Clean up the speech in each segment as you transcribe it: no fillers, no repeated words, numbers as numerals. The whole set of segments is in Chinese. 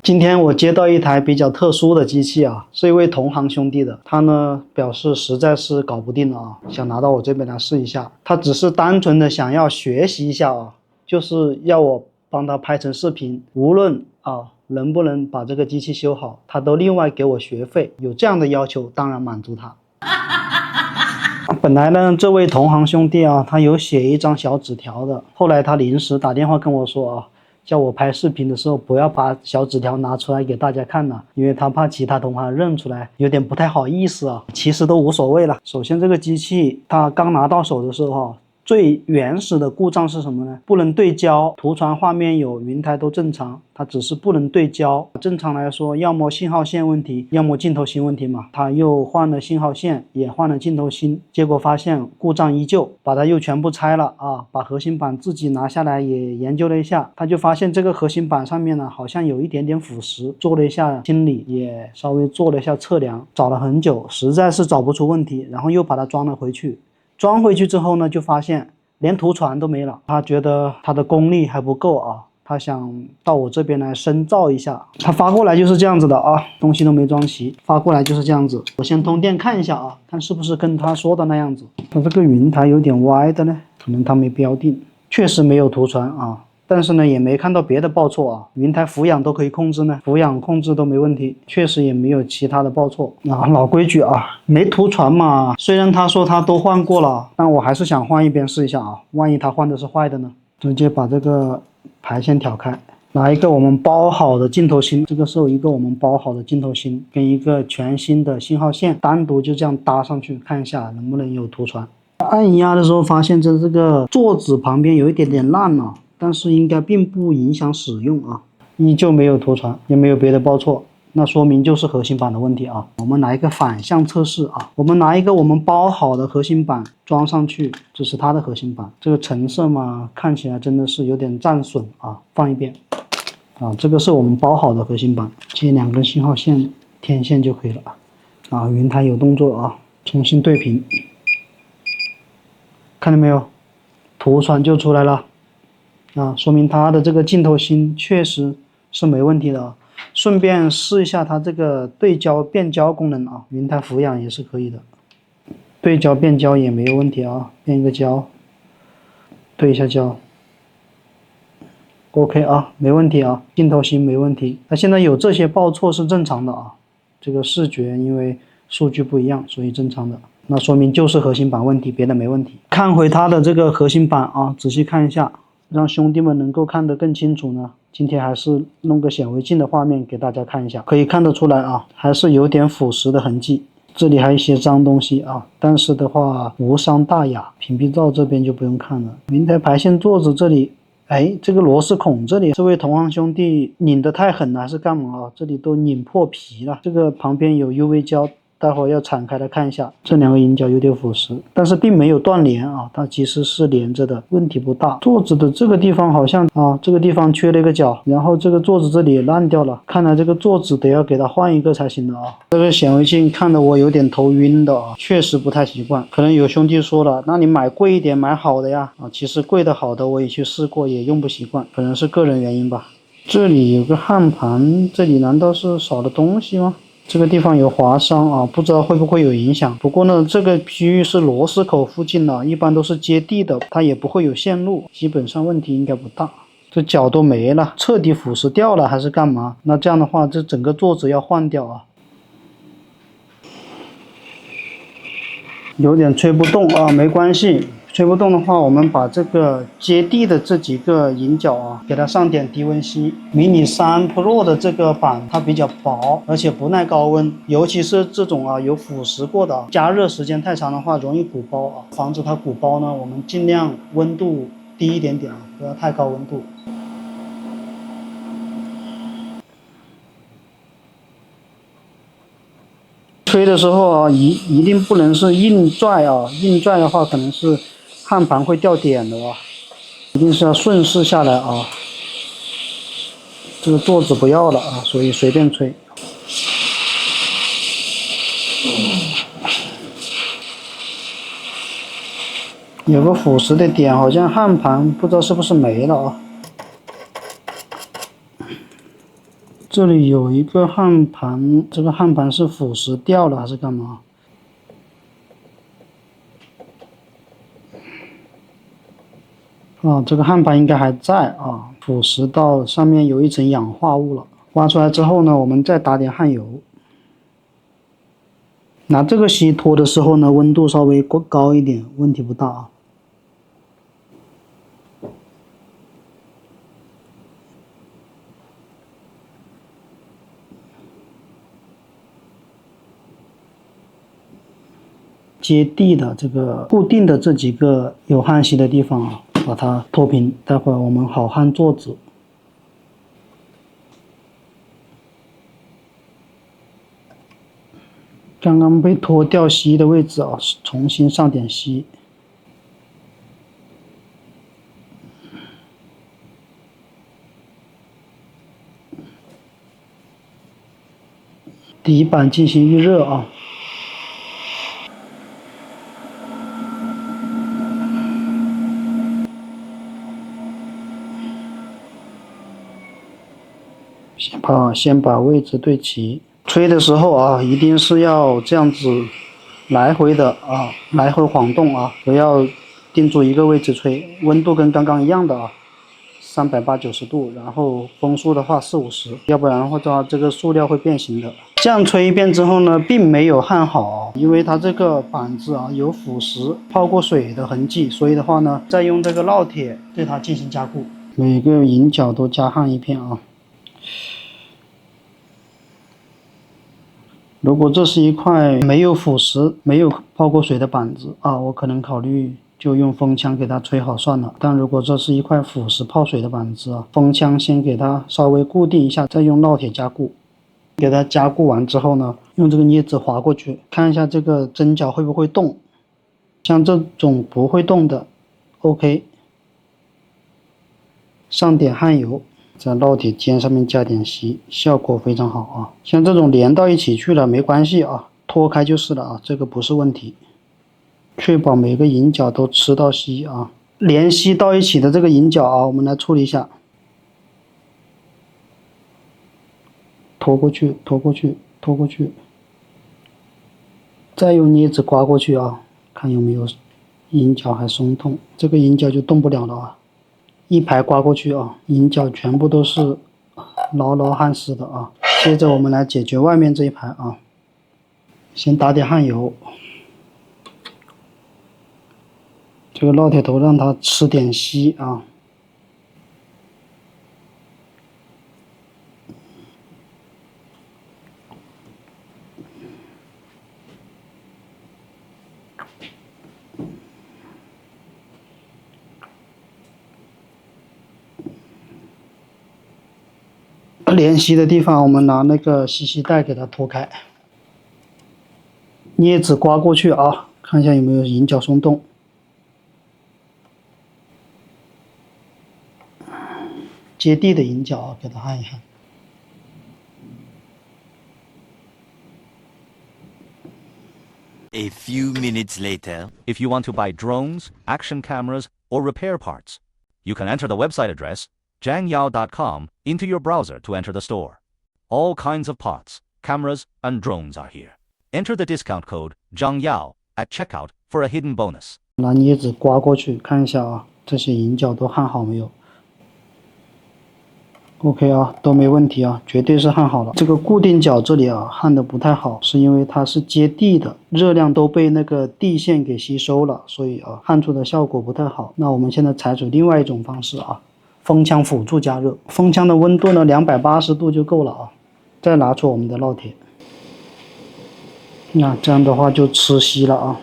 今天我接到一台比较特殊的机器啊，是一位同行兄弟的，他呢表示实在是搞不定了啊，想拿到我这边来试一下。他只是单纯的想要学习一下啊，就是要我帮他拍成视频，无论能不能把这个机器修好，他都另外给我学费。有这样的要求，当然满足他。本来呢，这位同行兄弟啊，他有写一张小纸条的，后来他临时打电话跟我说啊，叫我拍视频的时候不要把小纸条拿出来给大家看了，因为他怕其他同行认出来，有点不太好意思啊。其实都无所谓了。首先这个机器他刚拿到手的时候，最原始的故障是什么呢？不能对焦，图传画面有，云台都正常，它只是不能对焦。正常来说，要么信号线问题，要么镜头芯问题嘛。他又换了信号线，也换了镜头芯，结果发现故障依旧，把它又全部拆了啊，把核心板自己拿下来也研究了一下，他就发现这个核心板上面呢好像有一点点腐蚀，做了一下清理，也稍微做了一下测量，找了很久，实在是找不出问题，然后又把它装了回去。装回去之后呢，就发现连图传都没了。他觉得他的功力还不够啊，他想到我这边来深造一下。他发过来就是这样子的啊，东西都没装齐，发过来就是这样子。我先通电看一下啊，看是不是跟他说的那样子。他这个云台有点歪的呢，可能他没标定，确实没有图传啊。但是呢，也没看到别的报错啊，云台俯仰都可以控制呢，俯仰控制都没问题，确实也没有其他的报错啊。老规矩啊，没图传嘛，虽然他说他都换过了，但我还是想换一边试一下啊，万一他换的是坏的呢？直接把这个排线挑开，拿一个我们包好的镜头芯，这个是有一个我们包好的镜头芯跟一个全新的信号线，单独就这样搭上去，看一下能不能有图传。按压的时候发现这个座子旁边有一点点烂了，但是应该并不影响使用啊，依旧没有图传，也没有别的报错，那说明就是核心板的问题啊。我们来一个反向测试啊，我们拿一个我们包好的核心板装上去，这是它的核心板，这个成色嘛，看起来真的是有点战损啊，放一边啊，这个是我们包好的核心板，接2根信号线天线就可以了啊。云台有动作啊，重新对频，看到没有，图传就出来了啊，说明它的这个镜头芯确实是没问题的。顺便试一下它这个对焦变焦功能啊，云台俯仰也是可以的，对焦变焦也没有问题啊，变一个焦，对一下焦 ，OK 啊，没问题啊，镜头芯没问题。它现在有这些报错是正常的啊，这个视觉因为数据不一样，所以正常的。那说明就是核心板问题，别的没问题。看回它的这个核心板啊，仔细看一下，让兄弟们能够看得更清楚呢。今天还是弄个显微镜的画面给大家看一下，可以看得出来啊，还是有点腐蚀的痕迹。这里还有一些脏东西啊，但是的话无伤大雅。屏蔽罩这边就不用看了。云台排线座子这里，哎，这个螺丝孔这里，这位同行兄弟拧得太狠了，还是干嘛啊？这里都拧破皮了。这个旁边有 UV 胶。待会儿要敞开来看一下，这2个引脚有点腐蚀，但是并没有断连啊，它其实是连着的，问题不大。座子的这个地方好像啊，这个地方缺了一个角，然后这个座子这里也烂掉了，看来这个座子得要给它换一个才行了啊。这个显微镜看得我有点头晕的啊，确实不太习惯。可能有兄弟说了，那你买贵一点，买好的呀啊，其实贵的好的我也去试过，也用不习惯，可能是个人原因吧。这里有个焊盘，这里难道是少了东西吗？这个地方有划伤啊，不知道会不会有影响。不过呢，这个区域是螺丝口附近的，一般都是接地的，它也不会有线路，基本上问题应该不大。这角都没了，彻底腐蚀掉了还是干嘛？那这样的话，这整个座子要换掉啊。有点吹不动啊，没关系。吹不动的话，我们把这个接地的这几个引脚啊，给它上点低温吸。mini 3 Pro 的这个板它比较薄，而且不耐高温，尤其是这种啊有腐蚀过的，加热时间太长的话容易鼓包啊。防止它鼓包呢，我们尽量温度低一点点啊，不要太高温度。吹的时候啊，一定不能是硬拽啊，硬拽的话可能是焊盘会掉点的啊，一定是要顺势下来啊。这个座子不要了啊，所以随便吹。有个腐蚀的点，好像焊盘不知道是不是没了啊。这里有一个焊盘，这个焊盘是腐蚀掉了还是干嘛？这个焊盘应该还在啊，腐蚀到上面有一层氧化物了。挖出来之后呢，我们再打点焊油。拿这个锡拖的时候呢，温度稍微高一点，问题不大啊。接地的这个固定的这几个有焊锡的地方啊，把它拖平，待会儿我们好焊座子。刚刚被拖掉锡的位置啊，重新上点锡。底板进行预热啊。先把位置对齐。吹的时候啊，一定是要这样子来回的啊，来回晃动啊，不要定住一个位置吹。温度跟刚刚一样的啊，380-90度，然后风速的话40-50，要不然的话这个塑料会变形的。这样吹一遍之后呢，并没有焊好，因为它这个板子啊有腐蚀、泡过水的痕迹，所以的话呢，再用这个烙铁对它进行加固。每个引脚都加焊一片啊。如果这是一块没有腐蚀、没有泡过水的板子啊，我可能考虑就用风枪给它吹好算了。但如果这是一块腐蚀泡水的板子啊，风枪先给它稍微固定一下，再用烙铁加固。给它加固完之后呢，用这个镊子划过去，看一下这个针脚会不会动。像这种不会动的 ，OK。上点焊油。在烙铁尖上面加点锡，效果非常好啊！像这种连到一起去了没关系啊，脱开就是了啊，这个不是问题。确保每个引脚都吃到锡啊，连锡到一起的这个引脚啊，我们来处理一下，拖过去，拖过去，拖过去，再用镊子刮过去啊，看有没有引脚还松动，这个引脚就动不了了啊。一排刮过去啊，引脚全部都是牢牢焊实的啊。接着我们来解决外面这一排啊，先打点焊油，这个烙铁头让它吃点锡啊。连锡的地方，我们拿那个吸锡带给它脱开，镊子刮过去啊，看一下有没有引脚松动。接地的引脚啊，给它焊一焊。A few minutes later, if you want to buy drones, action cameras, or repair parts, you can enter the website address jangyao.com into your browser to enter the store. All kinds of parts, cameras, and drones are here. Enter the discount code JANGYAO at checkout for a hidden bonus. 拿镊子刮过去，看一下啊，这些引脚都焊好没有 ？OK 啊，都没问题啊，绝对是焊好了。这个固定脚这里啊，焊的不太好，是因为它是接地的，热量都被那个地线给吸收了，所以啊，焊出的效果不太好。那我们现在采取另外一种方式啊。风枪辅助加热，风枪的温度呢280度就够了啊。再拿出我们的烙铁，那这样的话就吃锡了啊。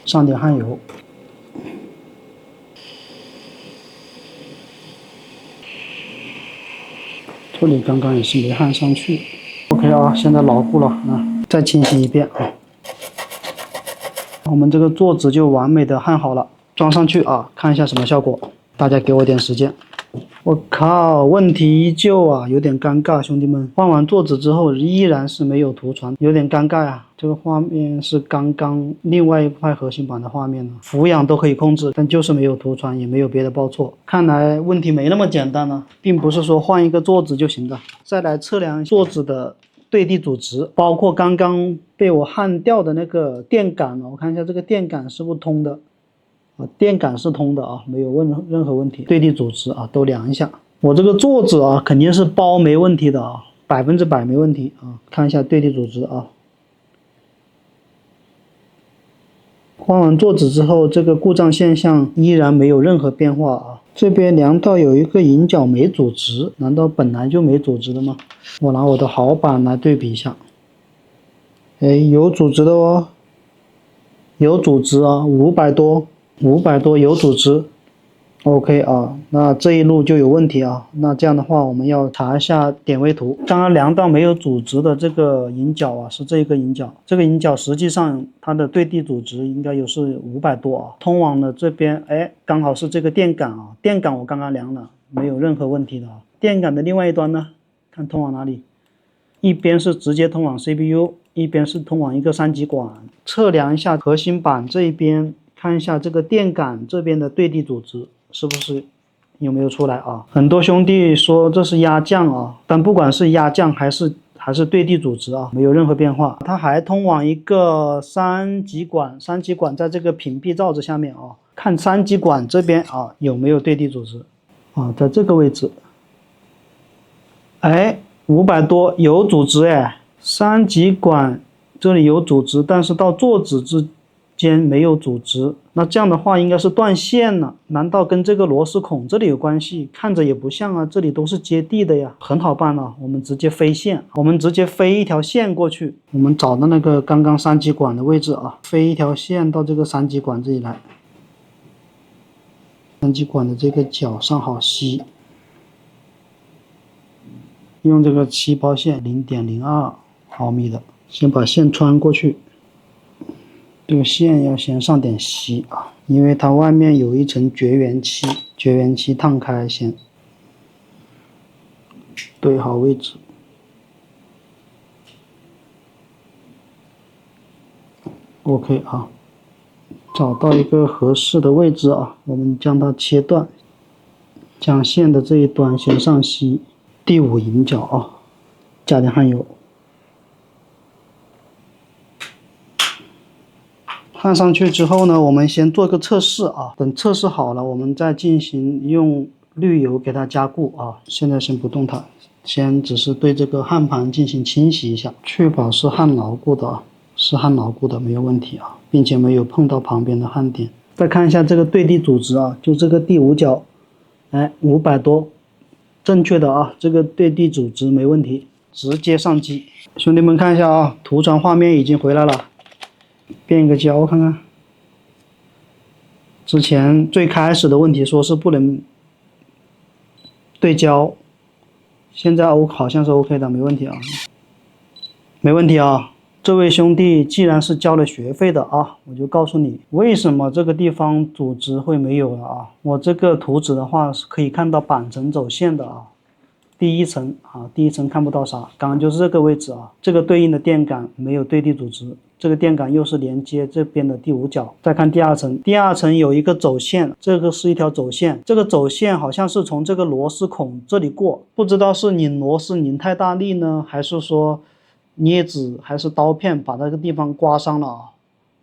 上点焊油，这里刚刚也是没焊上去。OK 啊，现在牢固了啊，再清洗一遍啊。我们这个座子就完美的焊好了。装上去啊，看一下什么效果。大家给我点时间。我靠，问题依旧啊，有点尴尬，兄弟们。换完座子之后依然是没有图传，有点尴尬啊。这个画面是刚刚另外一块核心板的画面了，俯仰都可以控制，但就是没有图传，也没有别的报错。看来问题没那么简单了，并不是说换一个座子就行的。再来测量座子的对地阻值，包括刚刚被我焊掉的那个电感，我看一下这个电感是不是通的。电感是通的啊，没有任何问题。对地阻值啊，都量一下。我这个座子啊，肯定是包没问题的啊，100%没问题啊。看一下对地阻值啊。换完座子之后，这个故障现象依然没有任何变化啊。这边量到有一个引脚没阻值，难道本来就没阻值的吗？我拿我的好板来对比一下。哎，有阻值的哦，有阻值啊，500多有阻值 ，OK 啊，那这一路就有问题啊。那这样的话，我们要查一下点位图。刚刚量到没有阻值的这个引脚啊，是这个引脚。这个引脚实际上它的对地阻值应该有是500多啊。通往的这边，哎，刚好是这个电感啊。电感我刚刚量了，没有任何问题的啊。电感的另外一端呢，看通往哪里？一边是直接通往 CPU， 一边是通往一个3极管。测量一下核心板这一边。看一下这个电感这边的对地阻值是不是有没有出来啊？很多兄弟说这是压降啊，但不管是压降还是对地阻值啊，没有任何变化。它还通往一个3极管，3极管在这个屏蔽罩子下面啊，看3极管这边啊有没有对地阻值啊，在这个位置，哎，500多有阻值哎，3极管这里有阻值，但是到座子之间没有阻值，那这样的话应该是断线了，难道跟这个螺丝孔这里有关系？看着也不像啊，这里都是接地的呀，很好办了，我们直接飞线，我们直接飞一条线过去，我们找到那个刚刚3极管的位置啊，飞一条线到这个3极管这里来，3极管的这个角上好吸，用这个气包线0.02毫米的，先把线穿过去。这个线要先上点锡啊，因为它外面有一层绝缘漆，绝缘漆烫开先对好位置。OK 啊，找到一个合适的位置啊，我们将它切断，将线的这一端先上锡，第5引脚啊，加点焊油。焊上去之后呢，我们先做个测试啊，等测试好了，我们再进行用滤油给它加固啊。现在先不动它，先只是对这个焊盘进行清洗一下，确保是焊牢固的啊，是焊牢固的，没有问题啊，并且没有碰到旁边的焊点。再看一下这个对地阻值啊，就这个第5角，哎，500多，正确的啊，这个对地阻值没问题，直接上机。兄弟们看一下啊，图传画面已经回来了。变一个焦看看，之前最开始的问题说是不能对焦，现在好像是 OK 的，没问题啊，没问题啊。这位兄弟既然是交了学费的啊，我就告诉你为什么这个地方阻值会没有了啊。我这个图纸的话是可以看到板层走线的啊。第一层啊，第一层看不到啥，刚刚就是这个位置啊，这个对应的电感没有对地阻值，这个电感又是连接这边的第5角。再看第2层，第2层有一个走线，这个是一条走线，这个走线好像是从这个螺丝孔这里过，不知道是拧螺丝拧太大力呢，还是说镊子还是刀片把那个地方刮伤了啊？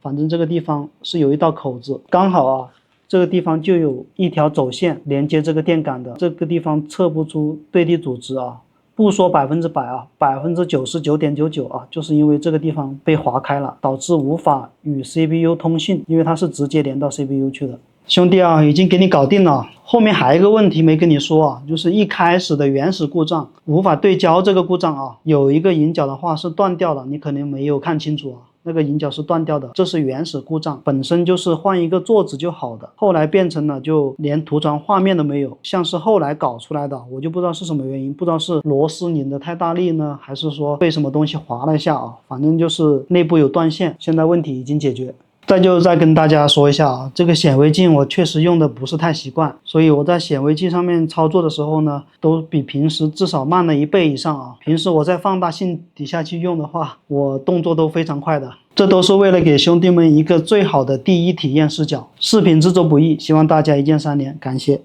反正这个地方是有一道口子，刚好啊。这个地方就有一条走线连接这个电感的，这个地方测不出对地阻值啊，不说100%啊，99.99%啊，就是因为这个地方被划开了，导致无法与 CPU 通信，因为它是直接连到 CPU 去的。兄弟啊，已经给你搞定了，后面还有一个问题没跟你说啊，就是一开始的原始故障，无法对焦这个故障啊，有一个引脚的话是断掉的，你可能没有看清楚啊。那个引脚是断掉的，这是原始故障，本身就是换一个座子就好的，后来变成了就连图传画面都没有，像是后来搞出来的，我就不知道是什么原因，不知道是螺丝拧得太大力呢，还是说被什么东西划了一下啊，反正就是内部有断线，现在问题已经解决。再跟大家说一下啊，这个显微镜我确实用的不是太习惯，所以我在显微镜上面操作的时候呢，都比平时至少慢了1倍以上啊。平时我在放大镜底下去用的话，我动作都非常快的。这都是为了给兄弟们一个最好的第一体验视角。视频制作不易，希望大家一键3连，感谢。